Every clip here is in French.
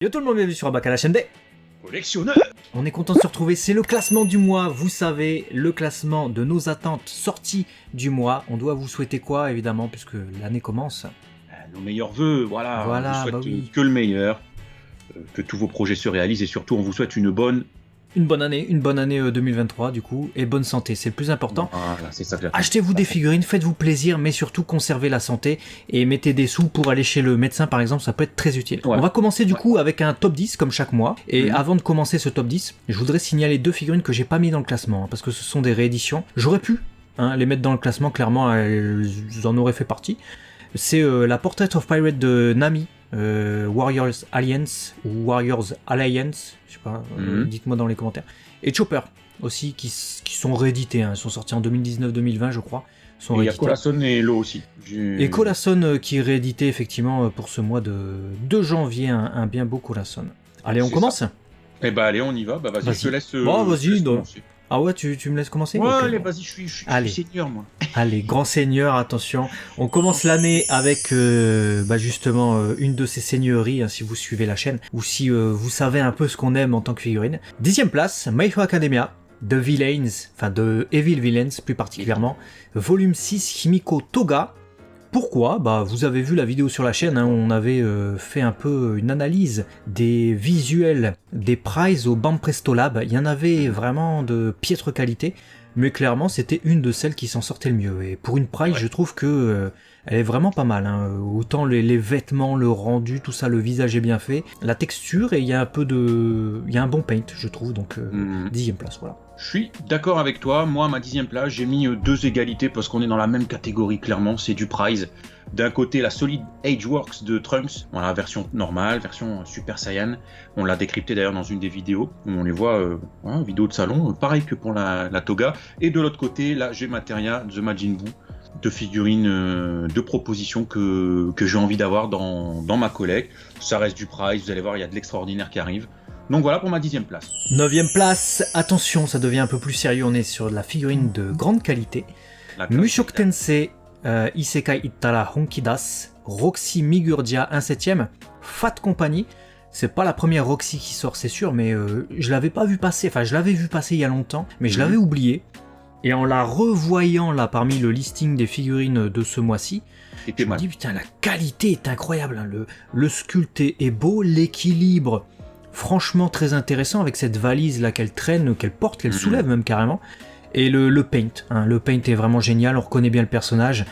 Yo tout le monde, bienvenue sur Abaka, la chaîne des collectionneur. On est content de se retrouver, c'est le classement du mois, vous savez, le classement de nos attentes sorties du mois. On doit vous souhaiter quoi, évidemment, puisque l'année commence. Nos meilleurs vœux, voilà, Voilà, on vous souhaite bah oui. que le meilleur, que tous vos projets se réalisent et surtout on vous souhaite une bonne année 2023 du coup, et bonne santé, c'est le plus important. Voilà, c'est ça que j'attends. Achetez-vous des figurines, faites-vous plaisir, mais surtout conservez la santé et mettez des sous pour aller chez le médecin par exemple, ça peut être très utile. Ouais. On va commencer du coup avec un top 10 comme chaque mois, et avant de commencer ce top 10, je voudrais signaler deux figurines que j'ai pas mis dans le classement, parce que ce sont des rééditions. J'aurais pu les mettre dans le classement, clairement elles en auraient fait partie. C'est la Portrait of Pirate de Nami, Warriors Alliance ou Warriors Alliance, je sais pas, dites-moi dans les commentaires. Et Chopper aussi qui sont réédités, ils sont sortis en 2019-2020 je crois. Il y a Colasson et Lo aussi. Et Colasson qui est réédité effectivement pour ce mois de janvier, un bien beau Colasson. Allez, on commence. Eh bah allez, on y va, bah vas-y, je te laisse. Bon, vas-y, commencer. Ah ouais, tu me laisses commencer? Ouais, okay, allez, bon. vas-y, je suis seigneur, moi. Allez, grand seigneur, attention. On commence l'année avec justement une de ces seigneuries, si vous suivez la chaîne, ou si vous savez un peu ce qu'on aime en tant que figurine. 10e place, My Hero Academia, de Villains, enfin de Evil Villains plus particulièrement, volume 6, Himiko Toga. Pourquoi ? Vous avez vu la vidéo sur la chaîne, on avait fait un peu une analyse des visuels des prizes au BAM Presto Lab. Il y en avait vraiment de piètre qualité, mais clairement c'était une de celles qui s'en sortait le mieux. Et pour une prize, je trouve que elle est vraiment pas mal. Autant les vêtements, le rendu, tout ça, le visage est bien fait, la texture, et il y a un peu de... il y a un bon paint, je trouve, donc 10e place, voilà. Je suis d'accord avec toi, moi à ma 10e place j'ai mis deux égalités parce qu'on est dans la même catégorie clairement, c'est du prize. D'un côté la Solid Edgeworks de Trunks, voilà, version normale, version Super Saiyan, on l'a décrypté d'ailleurs dans une des vidéos, où on les voit, vidéo de salon, pareil que pour la Toga, et de l'autre côté la G-Materia The Majin Buu, de figurines de propositions que j'ai envie d'avoir dans ma collecte. Ça reste du prize, vous allez voir, il y a de l'extraordinaire qui arrive. Donc voilà pour ma 10e place. 9e place, attention, ça devient un peu plus sérieux, on est sur de la figurine de grande qualité. Mushoku Tensei Isekai Ittara Honkidas, Roxy Migurdia 1/7, Fat Company. C'est pas la première Roxy qui sort, c'est sûr, mais je l'avais pas vu passer, enfin je l'avais vu passer il y a longtemps, mais je l'avais oublié. Et en la revoyant là parmi le listing des figurines de ce mois-ci, je me dis putain, la qualité est incroyable, le sculpte est beau, l'équilibre franchement très intéressant avec cette valise là qu'elle traîne, qu'elle porte, qu'elle soulève même carrément. Et le paint, le paint est vraiment génial, on reconnaît bien le personnage.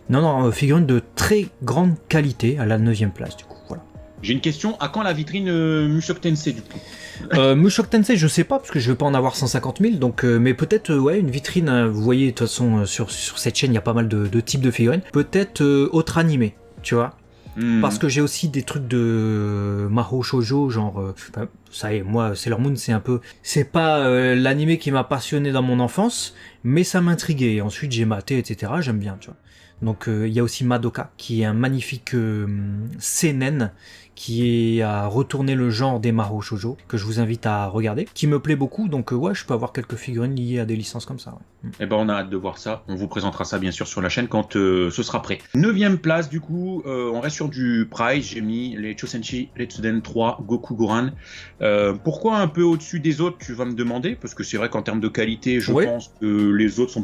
Non, figurine de très grande qualité à la 9e place du coup, voilà. J'ai une question, à quand la vitrine Mushoku Tensei du coup? Mushoku Tensei, je sais pas, parce que je vais pas en avoir 150 000, donc, mais peut-être, une vitrine, vous voyez, de toute façon, sur cette chaîne, il y a pas mal de types de figurines. Peut-être autre animé, tu vois. Parce que j'ai aussi des trucs de Mahou Shoujo, genre, ça y est, moi, Sailor Moon, c'est un peu... C'est pas l'animé qui m'a passionné dans mon enfance, mais ça m'intriguait. Ensuite, j'ai maté, etc., j'aime bien, tu vois. Donc, il y a aussi Madoka, qui est un magnifique seinen, qui est à retourner le genre des Mahou Shoujo, que je vous invite à regarder, qui me plaît beaucoup, donc ouais, je peux avoir quelques figurines liées à des licences comme ça. Ouais. Eh ben on a hâte de voir ça, on vous présentera ça bien sûr sur la chaîne quand ce sera prêt. 9e place du coup, on reste sur du prize, j'ai mis les Chosenshi Retsuden 3 Goku Goran. Pourquoi un peu au-dessus des autres, tu vas me demander, parce que c'est vrai qu'en termes de qualité, je pense que les autres sont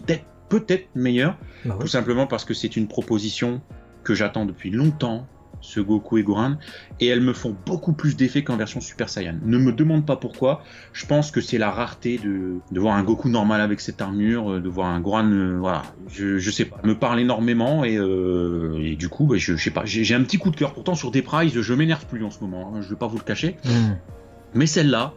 peut-être meilleurs, tout simplement parce que c'est une proposition que j'attends depuis longtemps, ce Goku et Goran, et elles me font beaucoup plus d'effet qu'en version Super Saiyan. Ne me demande pas pourquoi, je pense que c'est la rareté de voir un Goku normal avec cette armure, de voir un Goran, voilà, je sais pas, me parle énormément, et du coup, je sais pas, j'ai un petit coup de cœur, pourtant sur des prizes, je m'énerve plus en ce moment, je vais pas vous le cacher, mais celle-là,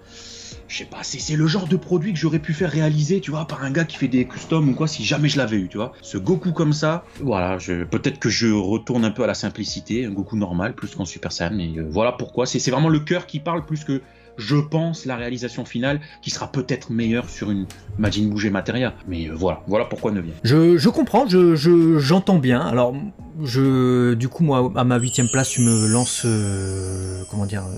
je sais pas, c'est le genre de produit que j'aurais pu faire réaliser, tu vois, par un gars qui fait des customs ou quoi, si jamais je l'avais eu, tu vois. Ce Goku comme ça, voilà, peut-être que je retourne un peu à la simplicité, un Goku normal, plus qu'en Super Saiyan, mais voilà pourquoi. C'est vraiment le cœur qui parle plus que, je pense, la réalisation finale, qui sera peut-être meilleure sur une Majin Buu G-Materia. Mais voilà pourquoi 9e. Je comprends, j'entends bien. Alors, du coup, moi, à ma 8e place, tu me lances,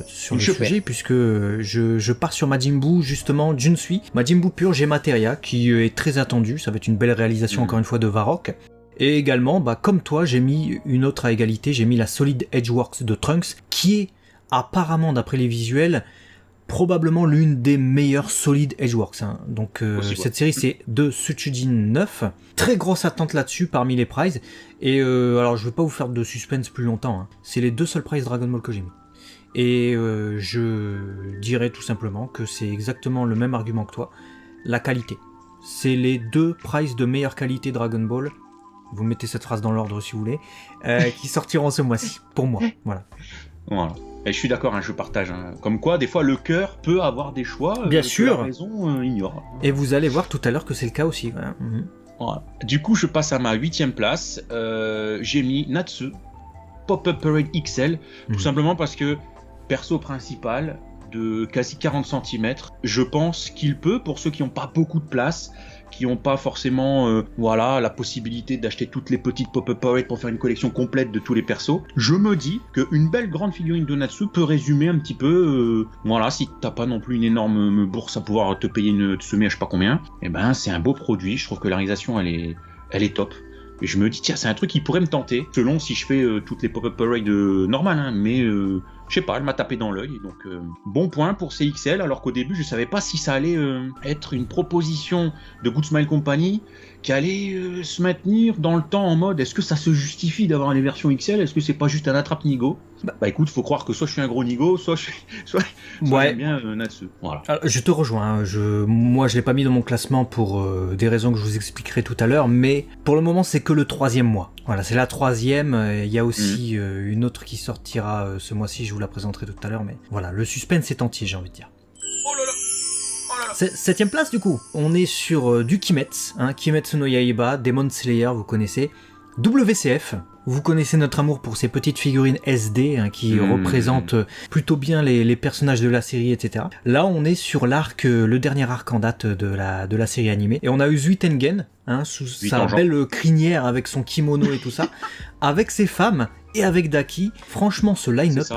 sur le sujet, puisque je pars sur Majin Buu, justement, Junsui. Majin Buu pur G-Materia, qui est très attendu. Ça va être une belle réalisation, encore une fois, de Varrock. Et également, comme toi, j'ai mis une autre à égalité. J'ai mis la Solid Edgeworks de Trunks, qui est apparemment d'après les visuels, probablement l'une des meilleures solides Edgeworks. Hein. Donc cette série c'est de Suchujin 9. Très grosse attente là-dessus parmi les prizes. Et alors je vais pas vous faire de suspense plus longtemps. Hein. C'est les 2 seuls prizes Dragon Ball que j'ai mis. Et je dirais tout simplement que c'est exactement le même argument que toi. La qualité. C'est les 2 prizes de meilleure qualité Dragon Ball. Vous mettez cette phrase dans l'ordre si vous voulez. Qui sortiront ce mois-ci. Pour moi. Voilà. Et je suis d'accord, hein, je partage. Hein. Comme quoi, des fois, le cœur peut avoir des choix. Bien sûr. Que la raison ignore. Et vous allez voir tout à l'heure que c'est le cas aussi. Voilà. Voilà. Du coup, je passe à ma 8e place. J'ai mis Natsu Pop-Up Parade XL. Tout simplement parce que, perso principal, de quasi 40 cm, je pense qu'il peut, pour ceux qui n'ont pas beaucoup de place, qui n'ont pas forcément la possibilité d'acheter toutes les petites Pop-Up Parade pour faire une collection complète de tous les persos, je me dis qu'une belle grande figurine de Natsu peut résumer un petit peu, si t'as pas non plus une énorme bourse à pouvoir te payer une semée à je sais pas combien, et ben c'est un beau produit, je trouve que la réalisation elle est top. Et je me dis, tiens, c'est un truc qui pourrait me tenter, selon si je fais toutes les Pop-Up Parade normales, hein, mais je sais pas, elle m'a tapé dans l'œil, donc bon point pour CXL, alors qu'au début, je savais pas si ça allait être une proposition de Good Smile Company qui allait se maintenir dans le temps en mode, est-ce que ça se justifie d'avoir les versions XL, est-ce que c'est pas juste un attrape-nigo ? Bah écoute, faut croire que soit je suis un gros nigo, soit j'aime bien Natsu. Voilà. Alors, je te rejoins, moi je l'ai pas mis dans mon classement pour des raisons que je vous expliquerai tout à l'heure, mais pour le moment c'est que le 3e mois. Voilà, c'est la 3e, il y a aussi une autre qui sortira ce mois-ci, je vous la présenterai tout à l'heure, mais voilà, le suspense est entier, j'ai envie de dire. Oh là là. 7ème place du coup, on est sur du Kimetsu, hein, Kimetsu no Yaiba, Demon Slayer, vous connaissez, WCF, vous connaissez notre amour pour ces petites figurines SD hein, qui représentent plutôt bien les personnages de la série, etc. Là on est sur l'arc, le dernier arc en date de la série animée, et on a eu Zuitengen, hein, sous sa belle crinière avec son kimono et tout ça, avec ses femmes et avec Daki. Franchement ce line-up,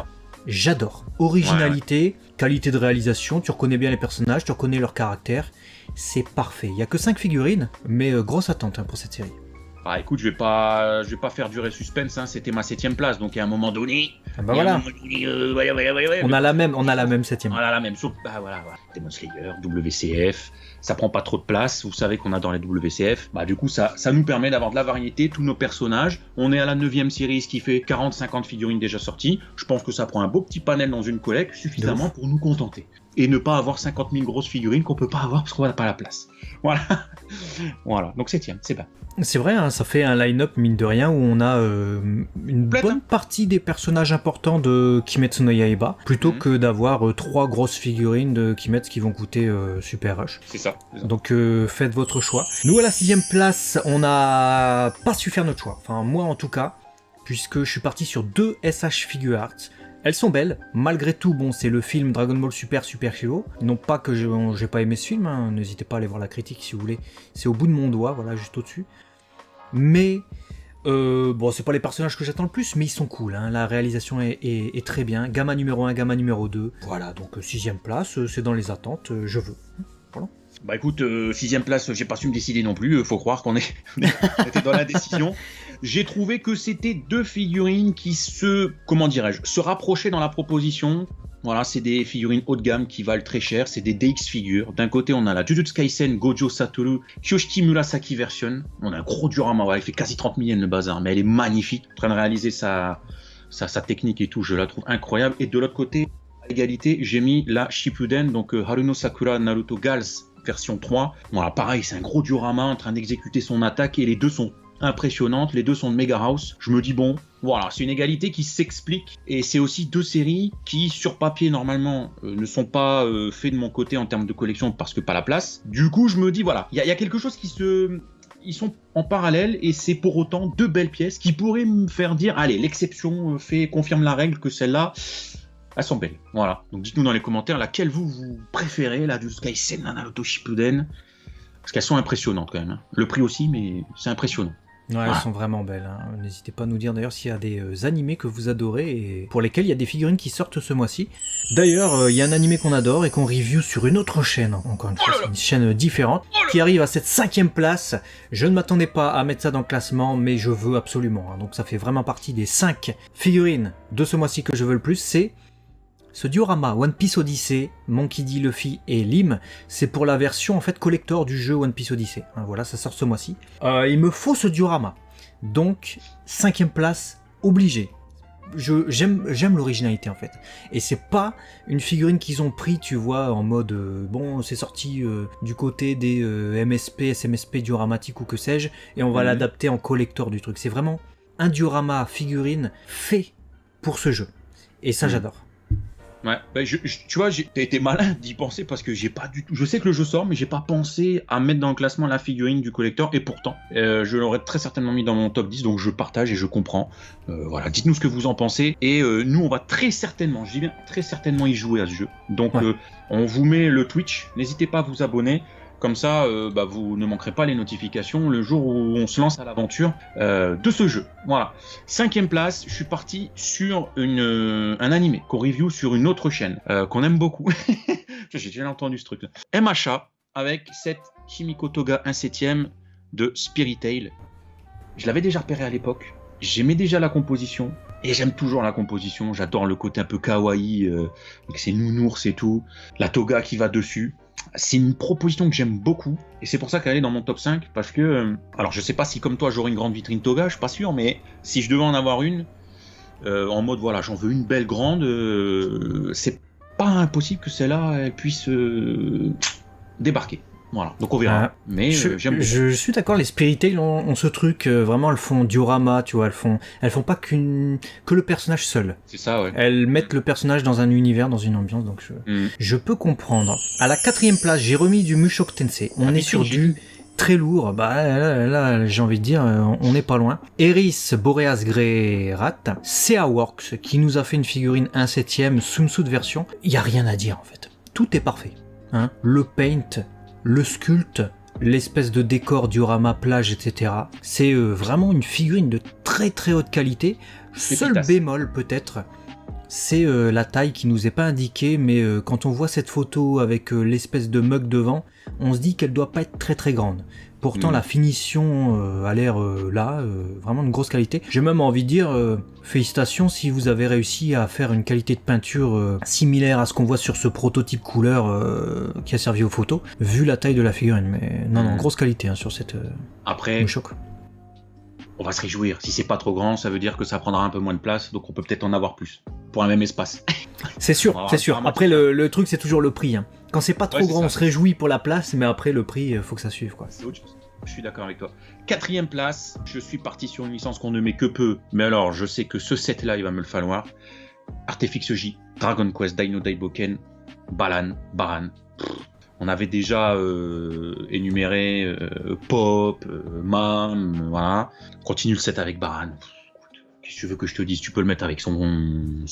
j'adore. Originalité, qualité de réalisation, tu reconnais bien les personnages, tu reconnais leur caractère, c'est parfait. Il y a que 5 figurines, mais grosse attente hein, pour cette série. Ah écoute, je vais pas faire durer suspense, hein. C'était ma 7ème place, donc à un moment donné... voilà. On a la même 7ème. On a la même, voilà. Demon Slayer, WCF, ça prend pas trop de place, vous savez qu'on a dans les WCF, du coup ça nous permet d'avoir de la variété, tous nos personnages, on est à la 9ème série, ce qui fait 40-50 figurines déjà sorties, je pense que ça prend un beau petit panel dans une collecte, suffisamment pour nous contenter. Et ne pas avoir 50 000 grosses figurines qu'on peut pas avoir parce qu'on n'a pas la place. Voilà, donc 7ème, c'est bien. C'est vrai, hein, ça fait un line-up mine de rien où on a une bonne partie des personnages importants de Kimetsu no Yaiba, plutôt que d'avoir 3 grosses figurines de Kimetsu qui vont coûter Super Rush. C'est ça. Donc faites votre choix. Nous à la 6ème place, on n'a pas su faire notre choix. Enfin moi en tout cas, puisque je suis parti sur 2 SH Figure Arts. Elles sont belles, malgré tout, bon, c'est le film Dragon Ball Super Hero. Non pas que j'ai pas aimé ce film, hein, n'hésitez pas à aller voir la critique si vous voulez. C'est au bout de mon doigt, voilà, juste au-dessus. Mais, c'est pas les personnages que j'attends le plus, mais ils sont cool, hein. La réalisation est très bien. Gamma numéro 1, gamma numéro 2. Voilà, donc 6ème place, c'est dans les attentes, je veux. Voilà. Écoute, 6ème place, j'ai pas su me décider non plus, faut croire qu'on était dans l'indécision. J'ai trouvé que c'était 2 figurines qui se rapprochaient dans la proposition. Voilà, c'est des figurines haut de gamme qui valent très cher, c'est des DX figures. D'un côté, on a la Jujutsu Kaisen Gojo Satoru Kyoshiki Murasaki version. On a un gros diorama, elle fait quasi 30 000 le bazar, mais elle est magnifique. En train de réaliser sa technique et tout, je la trouve incroyable. Et de l'autre côté, à égalité, j'ai mis la Shippuden, donc Haruno Sakura Naruto Gals version 3. Voilà, pareil, c'est un gros diorama en train d'exécuter son attaque et les deux sont impressionnantes, les deux sont de Mega House. Je me dis bon, voilà, c'est une égalité qui s'explique et c'est aussi 2 séries qui sur papier normalement ne sont pas faits de mon côté en termes de collection parce que pas la place. Du coup je me dis voilà, il y a quelque chose ils sont en parallèle et c'est pour autant 2 belles pièces qui pourraient me faire dire allez, l'exception confirme la règle que celle-là elles sont belles. Voilà, donc dites-nous dans les commentaires laquelle vous préférez, la Jujutsu Kaisen, la Naruto Shippuden, parce qu'elles sont impressionnantes quand même, hein. Le prix aussi, mais c'est impressionnant. Ouais, elles sont vraiment belles, hein. N'hésitez pas à nous dire d'ailleurs s'il y a des animés que vous adorez et pour lesquels il y a des figurines qui sortent ce mois-ci. D'ailleurs, il y a un animé qu'on adore et qu'on review sur une autre chaîne, encore une fois, c'est une chaîne différente, qui arrive à cette 5ème place. Je ne m'attendais pas à mettre ça dans le classement, mais je veux absolument, hein. Donc ça fait vraiment partie des 5 figurines de ce mois-ci que je veux le plus, c'est ce diorama One Piece Odyssey, Monkey D. Luffy et Lim, c'est pour la version en fait collector du jeu One Piece Odyssey. Hein, voilà, ça sort ce mois-ci. Il me faut ce diorama. Donc, 5e place, obligé. J'aime l'originalité en fait. Et c'est pas une figurine qu'ils ont pris, tu vois, en mode bon, c'est sorti du côté des MSP, SMSP dioramatiques ou que sais-je, et on va l'adapter en collector du truc. C'est vraiment un diorama figurine fait pour ce jeu. Et ça, j'adore. Ouais, bah tu vois, t'as été malin d'y penser parce que j'ai pas du tout. Je sais que le jeu sort, mais j'ai pas pensé à mettre dans le classement la figurine du collector. Et pourtant, je l'aurais très certainement mis dans mon top 10. Donc je partage et je comprends. Voilà, dites-nous ce que vous en pensez. Et nous, on va très certainement, je dis bien très certainement y jouer à ce jeu. Donc on vous met le Twitch. N'hésitez pas à vous abonner. Comme ça, vous ne manquerez pas les notifications le jour où on se lance à l'aventure de ce jeu. Voilà. 5e place, je suis parti sur un animé qu'on review sur une autre chaîne qu'on aime beaucoup. J'ai déjà entendu ce truc-là. MHA avec cette Himiko Toga 1/7 de Spirit Tail. Je l'avais déjà repéré à l'époque. J'aimais déjà la composition. Et j'aime toujours la composition. J'adore le côté un peu kawaii avec ses nounours et tout. La toga qui va dessus. C'est une proposition que j'aime beaucoup et c'est pour ça qu'elle est dans mon top 5 parce que, alors je sais pas si comme toi j'aurais une grande vitrine toga, je suis pas sûr, mais si je devais en avoir une, en mode voilà, j'en veux une belle grande, c'est pas impossible que celle-là elle puisse débarquer. Voilà, donc on verra. Mais j'aime beaucoup. Je suis d'accord, les Spirit Tail ont ce truc, vraiment elles font diorama, tu vois, elles font pas que le personnage seul. C'est ça, ouais. Elles mettent le personnage dans un univers, dans une ambiance, donc je peux comprendre. À la 4e place, j'ai remis du Mushoku Tensei. On est sur du très lourd, là j'ai envie de dire, on n'est pas loin. Eris Boreas Greyrat, CA Works, qui nous a fait une figurine 1/7 swimsuit version. Il y a rien à dire en fait. Tout est parfait. Hein, le paint, le sculpte, l'espèce de décor diorama plage, etc. C'est vraiment une figurine de très très haute qualité. Seul bémol peut-être, c'est la taille qui nous est pas indiquée, mais quand on voit cette photo avec l'espèce de mug devant, on se dit qu'elle doit pas être très très grande. Pourtant la finition a l'air là, vraiment de grosse qualité. J'ai même envie de dire félicitations si vous avez réussi à faire une qualité de peinture similaire à ce qu'on voit sur ce prototype couleur qui a servi aux photos, vu la taille de la figurine. Mais non, grosse qualité sur cette Mushoku. On va se réjouir. Si c'est pas trop grand, ça veut dire que ça prendra un peu moins de place, donc on peut peut-être en avoir plus pour un même espace. C'est sûr, c'est sûr. Après, le truc, c'est toujours le prix. Hein. Quand c'est pas trop grand, on se réjouit pour la place, mais après, le prix, faut que ça suive, quoi. C'est autre chose. Je suis d'accord avec toi. 4e place, je suis parti sur une licence qu'on ne met que peu, mais alors je sais que ce set-là, il va me le falloir. Artefix J, Dragon Quest, Dino Daiboken, Baran. On avait déjà énuméré Pop, Mam, voilà. Continue le set avec Baran. Qu'est-ce que tu veux que je te dise? Tu peux le mettre avec son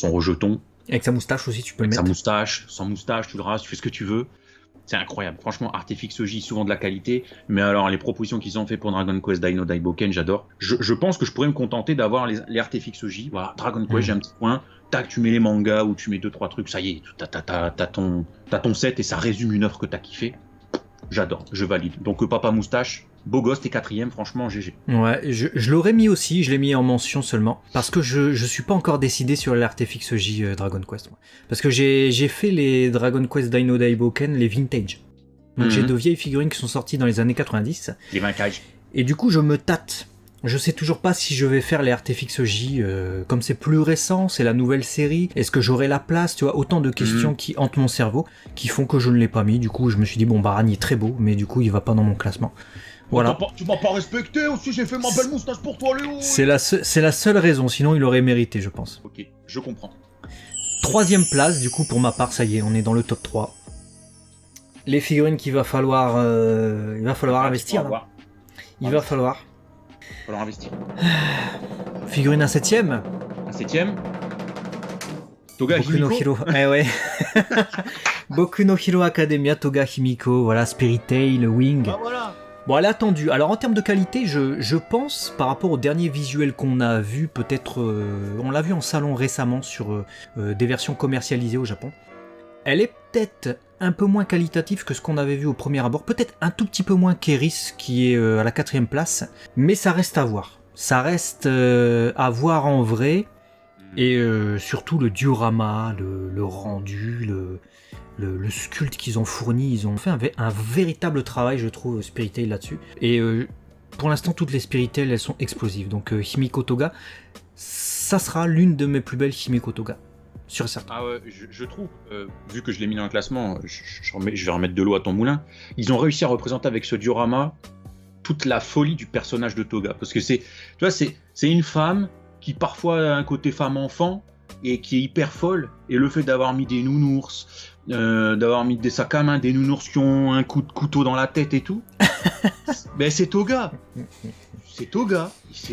rejeton. Avec sa moustache aussi, tu peux le mettre. Sa moustache, sans moustache, tu le rases, tu fais ce que tu veux. C'est incroyable. Franchement, Artefix J, souvent de la qualité. Mais alors, les propositions qu'ils ont fait pour Dragon Quest Dino Daiboken, j'adore. Je pense que je pourrais me contenter d'avoir les Artefix J. Voilà, Dragon Quest, j'ai un petit point. Tac, tu mets les mangas ou tu mets 2-3 trucs, ça y est, t'as ton set et ça résume une œuvre que t'as kiffé. J'adore, je valide. Donc Papa Moustache, beau gosse, t'es 4e, franchement, GG. Ouais, je l'aurais mis aussi, je l'ai mis en mention seulement, parce que je suis pas encore décidé sur l'Artefix J Dragon Quest. Moi. Parce que j'ai fait les Dragon Quest Dino Daiboken, les vintage. Donc j'ai de vieilles figurines qui sont sorties dans les années 90. Les vintage. Et du coup, je me tâte. Je sais toujours pas si je vais faire les Artefix J, comme c'est plus récent, c'est la nouvelle série, est-ce que j'aurai la place, tu vois, autant de questions qui hantent mon cerveau, qui font que je ne l'ai pas mis, du coup je me suis dit bon Baran il est très beau, mais du coup il va pas dans mon classement. Voilà. Tu m'as pas respecté aussi, j'ai fait ma belle moustache pour toi Léo. C'est la seule raison, sinon il aurait mérité je pense. Ok, je comprends. 3e place du coup pour ma part, ça y est, on est dans le top 3. Les figurines qu'il va falloir, investir là. Il va falloir investir. Figurine à 7e. Un 7e. Toga Boku no Himiko. Ouais. Boku no Hero Academia, Toga Himiko, voilà, Spirit Tail, Wing. Ah, voilà. Bon, elle est attendue. Alors en termes de qualité, je pense, par rapport au dernier visuel qu'on a vu, peut-être, on l'a vu en salon récemment sur des versions commercialisées au Japon. Elle est peut-être un peu moins qualitative que ce qu'on avait vu au premier abord, peut-être un tout petit peu moins qu'Eris qui est à la 4e place, mais ça reste à voir. Ça reste à voir en vrai. Et surtout le diorama, le rendu, le sculpte qu'ils ont fourni, ils ont fait un véritable travail, je trouve, Spirit Tail là-dessus. Et pour l'instant, toutes les Spirit Tail, elles sont explosives. Donc Himiko Toga, ça sera l'une de mes plus belles Himiko Toga. Sur certain. Ah ouais, je trouve, vu que je l'ai mis dans le classement, je vais remettre de l'eau à ton moulin. Ils ont réussi à représenter avec ce diorama toute la folie du personnage de Toga. Parce que tu vois, c'est une femme qui parfois a un côté femme-enfant et qui est hyper folle. Et le fait d'avoir mis des nounours, d'avoir mis des sacs à main, des nounours qui ont un coup de couteau dans la tête et tout, ben c'est Toga. C'est Toga.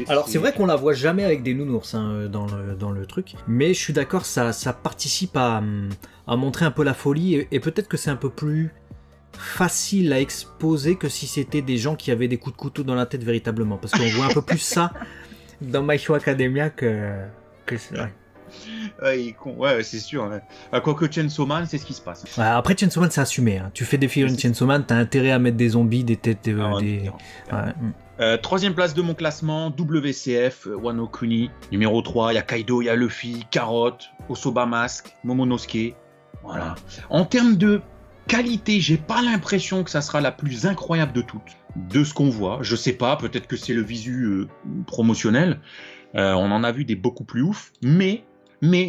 Alors c'est vrai qu'on la voit jamais avec des nounours dans le truc, mais je suis d'accord, ça participe à montrer un peu la folie et peut-être que c'est un peu plus facile à exposer que si c'était des gens qui avaient des coups de couteau dans la tête véritablement, parce qu'on voit un peu plus ça dans My Hero Academia que c'est vrai. Ouais, c'est sûr. Ouais. Quoique Chainsaw Man, c'est ce qui se passe. Ouais, après Chainsaw Man, c'est assumé. Hein. Tu fais des figurines Chainsaw Man, t'as intérêt à mettre des zombies, des têtes, Troisième place de mon classement, WCF, Wano Kuni. Numéro 3, il y a Kaido, il y a Luffy, Carotte, Osoba Mask, Momonosuke. Voilà. En termes de qualité, j'ai pas l'impression que ça sera la plus incroyable de toutes. De ce qu'on voit, je sais pas, peut-être que c'est le visu promotionnel. On en a vu des beaucoup plus ouf, mais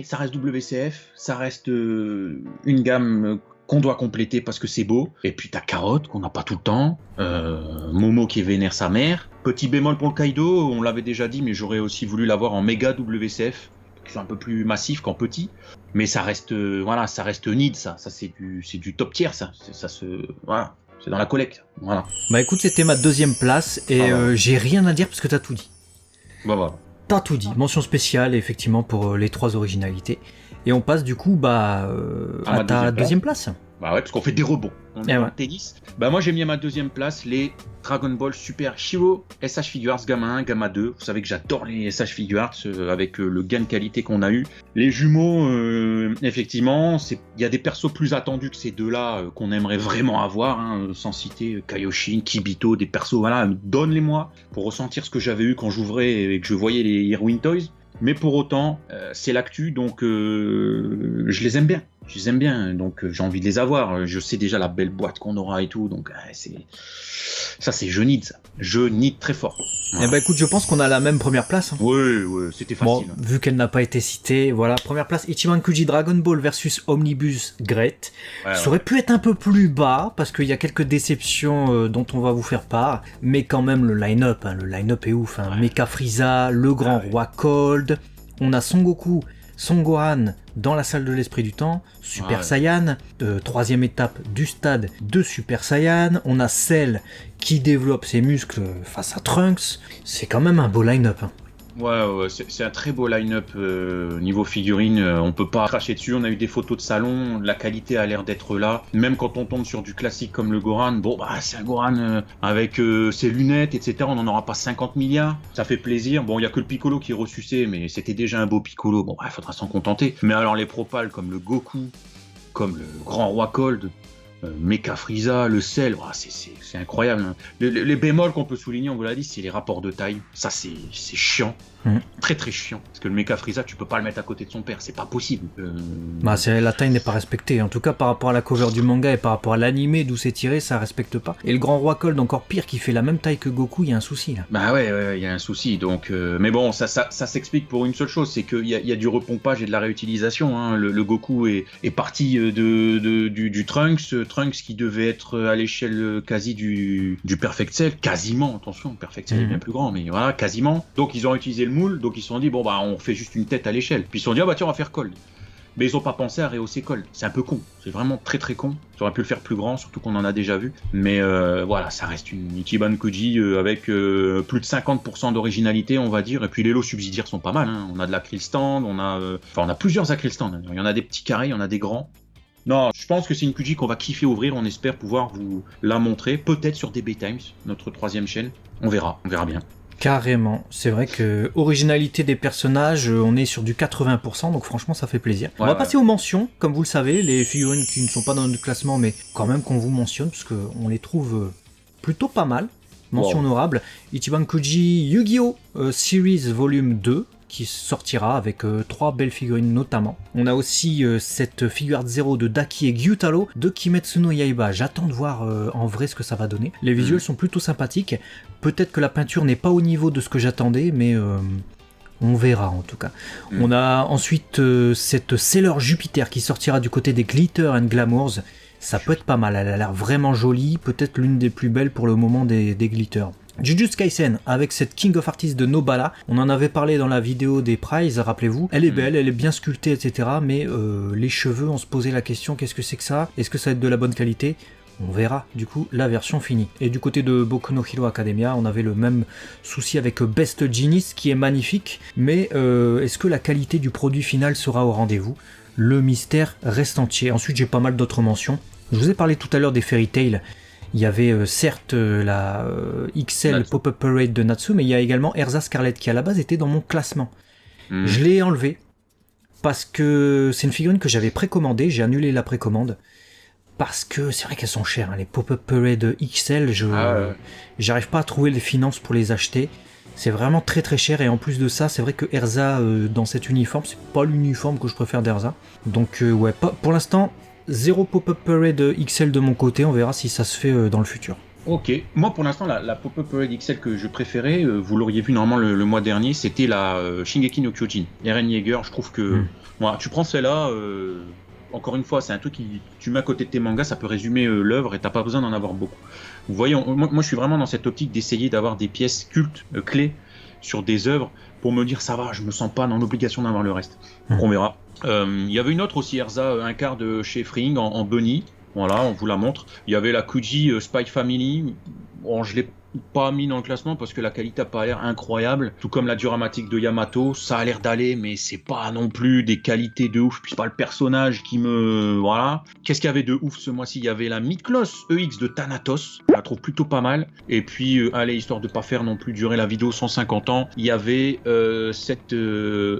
ça reste WCF, ça reste une gamme qu'on doit compléter parce que c'est beau. Et puis t'as Carotte qu'on n'a pas tout le temps, Momo qui vénère sa mère. Petit bémol pour le Kaido, on l'avait déjà dit, mais j'aurais aussi voulu l'avoir en méga WCF, qui est un peu plus massif qu'en petit. Mais ça reste, ça reste need, ça c'est du top tier, ça voilà, c'est dans la collecte. Voilà. Bah écoute, c'était ma deuxième place et j'ai rien à dire parce que t'as tout dit. Bah voilà. T'as tout dit. Mention spéciale effectivement pour les 3 originalités. Et on passe du coup à ta deuxième place. Bah ouais, parce qu'on fait des rebonds. On est en tennis. Bah moi j'ai mis à ma deuxième place les Dragon Ball Super Hero SH Figuarts Gamma 1, Gamma 2. Vous savez que j'adore les SH Figuarts avec le gain de qualité qu'on a eu. Les jumeaux, effectivement, il y a des persos plus attendus que ces deux-là qu'on aimerait vraiment avoir, hein, sans citer Kaioshin, Kibito, des persos, voilà, donne-les-moi pour ressentir ce que j'avais eu quand j'ouvrais et que je voyais les Heroine Toys. Mais pour autant, c'est l'actu, donc je les aime bien. Je les aime bien, donc j'ai envie de les avoir. Je sais déjà la belle boîte qu'on aura et tout, donc c'est je need ça. Je need très fort. Voilà. Eh ben écoute, je pense qu'on a la même première place. Hein. Ouais, c'était facile. Bon, vu qu'elle n'a pas été citée, voilà, première place, Ichiban Kuji Dragon Ball versus Omnibus Great. Ça aurait pu être un peu plus bas, parce qu'il y a quelques déceptions dont on va vous faire part, mais quand même le line-up est ouf. Hein. Mecha Frieza, le Grand Roi Cold, on a Son Goku, Son Gohan dans la salle de l'esprit du temps, Super Saiyan, troisième étape du stade de Super Saiyan, on a Cell qui développe ses muscles face à Trunks, c'est quand même un beau line-up. Hein. Ouais, c'est un très beau line-up niveau figurine, on peut pas cracher dessus, on a eu des photos de salon, la qualité a l'air d'être là, même quand on tombe sur du classique comme le Gohan, bon bah c'est un Gohan avec ses lunettes, etc., on n'en aura pas 50 milliards, ça fait plaisir, bon il y a que le Piccolo qui est ressucé, mais c'était déjà un beau Piccolo, bon il faudra s'en contenter, mais alors les propals comme le Goku, comme le Grand Roi Cold, Mecha Frieza, le Cell, c'est incroyable. Hein. Les bémols qu'on peut souligner, on vous l'a dit, c'est les rapports de taille. Ça, c'est chiant. Très très chiant. Parce que le Mecha Frieza, tu peux pas le mettre à côté de son père, c'est pas possible. La taille n'est pas respectée. En tout cas, par rapport à la cover du manga et par rapport à l'animé d'où c'est tiré, ça respecte pas. Et le Grand Roi Cold, encore pire, qui fait la même taille que Goku, il y a un souci là. Bah ouais, il y a un souci. Donc, mais bon, ça s'explique pour une seule chose, c'est qu'il y a du repompage et de la réutilisation. Hein. Le Goku est parti du Trunks qui devait être à l'échelle quasi du Perfect Cell, quasiment, attention, Perfect Cell est bien plus grand, mais voilà, quasiment. Donc ils ont utilisé le moule, donc ils se sont dit, bon bah on fait juste une tête à l'échelle. Puis ils se sont dit, tiens, on va faire Cold. Mais ils ont pas pensé à rehausser Cold. C'est un peu con, c'est vraiment très très con. Ils auraient pu le faire plus grand, surtout qu'on en a déjà vu. Mais voilà, ça reste une Ichiban Kuji avec plus de 50% d'originalité, on va dire. Et puis les lots subsidiaires sont pas mal. Hein. On a de l'acryl stand, on a plusieurs acryl stands. Il y en a des petits carrés, il y en a des grands. Non, je pense que c'est une Kuji qu'on va kiffer ouvrir, on espère pouvoir vous la montrer, peut-être sur DB Times, notre 3ème chaîne. On verra bien. Carrément, c'est vrai que originalité des personnages, on est sur du 80%, donc franchement ça fait plaisir. On va passer aux mentions, comme vous le savez, les figurines qui ne sont pas dans notre classement, mais quand même qu'on vous mentionne, parce qu'on les trouve plutôt pas mal. Mention honorable, Ichiban Kuji Yu-Gi-Oh! Series Volume 2, qui sortira avec 3 belles figurines notamment. On a aussi cette figure art 0 de Daki et Gyutaro de Kimetsu no Yaiba. J'attends de voir en vrai ce que ça va donner. Les visuels sont plutôt sympathiques. Peut-être que la peinture n'est pas au niveau de ce que j'attendais, mais on verra en tout cas. On a ensuite cette Sailor Jupiter qui sortira du côté des Glitter and Glamours. Ça peut être pas mal, elle a l'air vraiment jolie, peut-être l'une des plus belles pour le moment des Glitter. Jujutsu Kaisen avec cette King of Artists de Nobara, on en avait parlé dans la vidéo des Prize, rappelez-vous, elle est belle, elle est bien sculptée, etc. Mais les cheveux, on se posait la question, qu'est-ce que c'est que ça? Est-ce que ça va être de la bonne qualité? On verra du coup la version finie. Et du côté de Boku no Hero Academia, on avait le même souci avec Best Genius qui est magnifique, mais est-ce que la qualité du produit final sera au rendez-vous? Le mystère reste entier. Ensuite j'ai pas mal d'autres mentions. Je vous ai parlé tout à l'heure des Fairy Tail. Il y avait certes la XL Pop-Up Parade de Natsu, mais il y a également Erza Scarlet qui à la base était dans mon classement. Je l'ai enlevé parce que c'est une figurine que j'avais précommandée, j'ai annulé la précommande. Parce que c'est vrai qu'elles sont chères, hein, les Pop-Up Parade XL, j'arrive pas à trouver les finances pour les acheter. C'est vraiment très très cher et en plus de ça, c'est vrai que Erza dans cet uniforme, c'est pas l'uniforme que je préfère d'Erza. Donc ouais, pour l'instant, 0 Pop-Up Parade XL de mon côté, on verra si ça se fait dans le futur. Ok, moi pour l'instant la Pop-Up Parade XL que je préférais, vous l'auriez vu normalement le mois dernier, c'était la Shingeki no Kyojin, Eren Yeager. Je trouve que moi, tu prends celle-là, encore une fois c'est un truc qui tu mets à côté de tes mangas, ça peut résumer l'œuvre et t'as pas besoin d'en avoir beaucoup. Vous voyez, moi je suis vraiment dans cette optique d'essayer d'avoir des pièces cultes, clés sur des œuvres pour me dire ça va, je me sens pas dans l'obligation d'avoir le reste. Donc on verra. Il y avait une autre aussi, Erza, un quart de chez Fring en bunny. Voilà, on vous la montre. Il y avait la Kuji Spy Family. Bon, je l'ai pas mis dans le classement parce que la qualité a pas l'air incroyable. Tout comme la Duramatic de Yamato, ça a l'air d'aller, mais c'est pas non plus des qualités de ouf. Puis c'est pas le personnage qui me... Voilà. Qu'est-ce qu'il y avait de ouf ce mois-ci? Il y avait la Miklos EX de Thanatos. Je la trouve plutôt pas mal. Et puis, allez, histoire de pas faire non plus durer la vidéo 150 ans, il y avait cette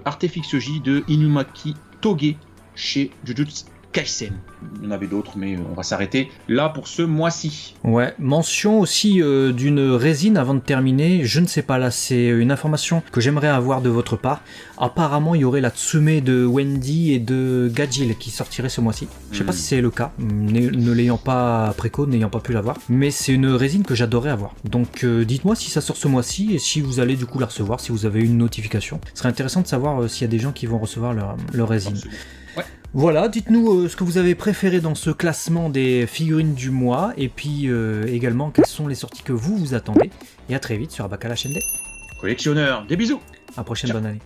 Artefix J de Inumaki Toge chez Jujutsu Kaisen. Il y en avait d'autres, mais on va s'arrêter là pour ce mois-ci. Ouais, mention aussi d'une résine avant de terminer. Je ne sais pas, là, c'est une information que j'aimerais avoir de votre part. Apparemment, il y aurait la Tsume de Wendy et de Gajil qui sortirait ce mois-ci. Je sais pas si c'est le cas, ne l'ayant pas préco, n'ayant pas pu l'avoir. Mais c'est une résine que j'adorais avoir. Donc, dites-moi si ça sort ce mois-ci et si vous allez du coup la recevoir, si vous avez une notification. Ce serait intéressant de savoir s'il y a des gens qui vont recevoir leur résine. Absolument. Ouais. Voilà, dites-nous ce que vous avez préféré dans ce classement des figurines du mois et puis également quelles sont les sorties que vous attendez. Et à très vite sur Abakala Shende. Collectionneur, des bisous. À la prochaine, bonne année.